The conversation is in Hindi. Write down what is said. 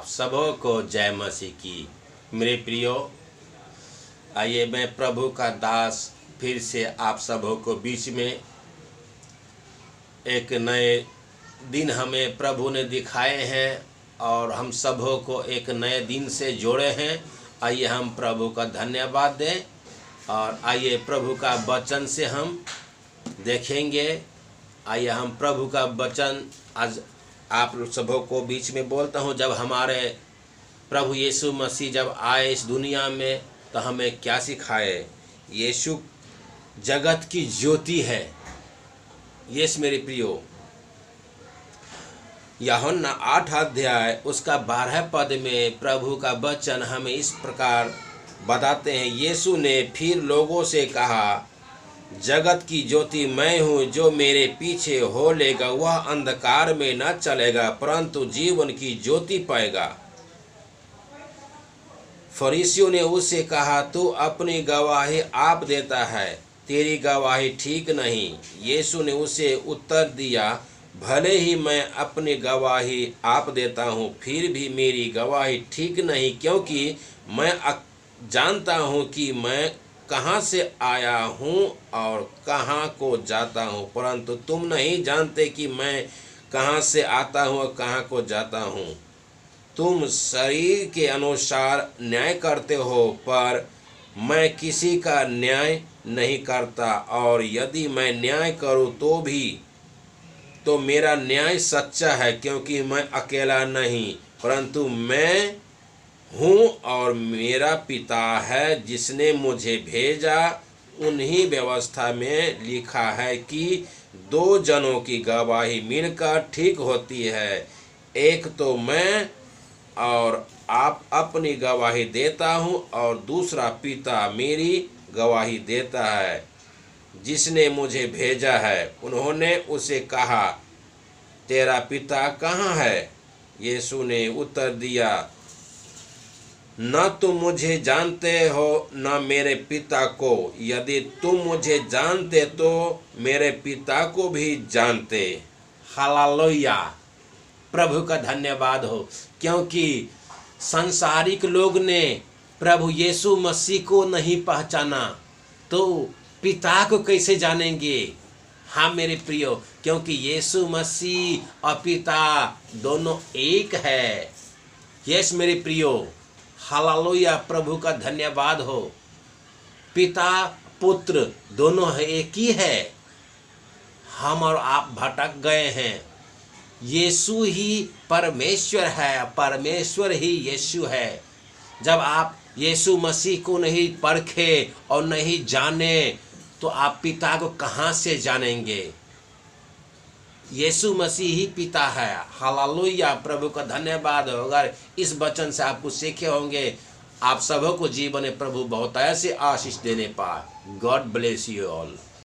सबों को जय मसीह की। मेरे प्रियो, आइए मैं प्रभु का दास फिर से आप सबों को बीच में एक नए दिन हमें प्रभु ने दिखाए हैं और हम सबों को एक नए दिन से जोड़े हैं। आइए हम प्रभु का धन्यवाद दें और आइए प्रभु का वचन से हम देखेंगे। आइए हम प्रभु का वचन आज आप सबों को बीच में बोलता हूँ। जब हमारे प्रभु यीशु मसीह जब आए इस दुनिया में तो हमें क्या सिखाए। यीशु जगत की ज्योति है। यस मेरे प्रियो, यूहन्ना 8 अध्याय उसका 12 पद में प्रभु का वचन हमें इस प्रकार बताते हैं। यीशु ने फिर लोगों से कहा, जगत की ज्योति मैं हूँ, जो मेरे पीछे हो लेगा वह अंधकार में न चलेगा परंतु जीवन की ज्योति पाएगा। फरीसियों ने उससे कहा, तू अपनी गवाही आप देता है, तेरी गवाही ठीक नहीं। यीशु ने उसे उत्तर दिया, भले ही मैं अपनी गवाही आप देता हूँ, फिर भी मेरी गवाही ठीक नहीं, क्योंकि मैं जानता हूँ कि मैं कहाँ से आया हूँ और कहाँ को जाता हूँ, परंतु तुम नहीं जानते कि मैं कहाँ से आता हूँ और कहाँ को जाता हूँ। तुम शरीर के अनुसार न्याय करते हो, पर मैं किसी का न्याय नहीं करता, और यदि मैं न्याय करूँ तो मेरा न्याय सच्चा है, क्योंकि मैं अकेला नहीं परंतु मैं हूँ और मेरा पिता है जिसने मुझे भेजा। उन्हीं व्यवस्था में लिखा है कि 2 जनों की गवाही मिलकर ठीक होती है। एक तो मैं और आप अपनी गवाही देता हूँ और दूसरा पिता मेरी गवाही देता है जिसने मुझे भेजा है। उन्होंने उसे कहा, तेरा पिता कहाँ है? यीशु ने उत्तर दिया, न तुम मुझे जानते हो न मेरे पिता को। यदि तुम मुझे जानते तो मेरे पिता को भी जानते। हालेलुया, प्रभु का धन्यवाद हो। क्योंकि सांसारिक लोग ने प्रभु यीशु मसीह को नहीं पहचाना तो पिता को कैसे जानेंगे। हाँ मेरे प्रियो, क्योंकि यीशु मसीह और पिता दोनों एक है। यस मेरे प्रियो, हालेलुया, प्रभु का धन्यवाद हो। पिता पुत्र दोनों एक ही है। हम और आप भटक गए हैं। यीशु ही परमेश्वर है, परमेश्वर ही यीशु है। जब आप यीशु मसीह को नहीं परखे और नहीं जाने तो आप पिता को कहाँ से जानेंगे। यीशु मसीह ही पिता है। हालेलुया, प्रभु का धन्यवाद हो। अगर इस वचन से आप कुछ सीखे होंगे, आप सबों को जीवन में प्रभु बहुत ऐसे आशीष देने पाए। God bless you all.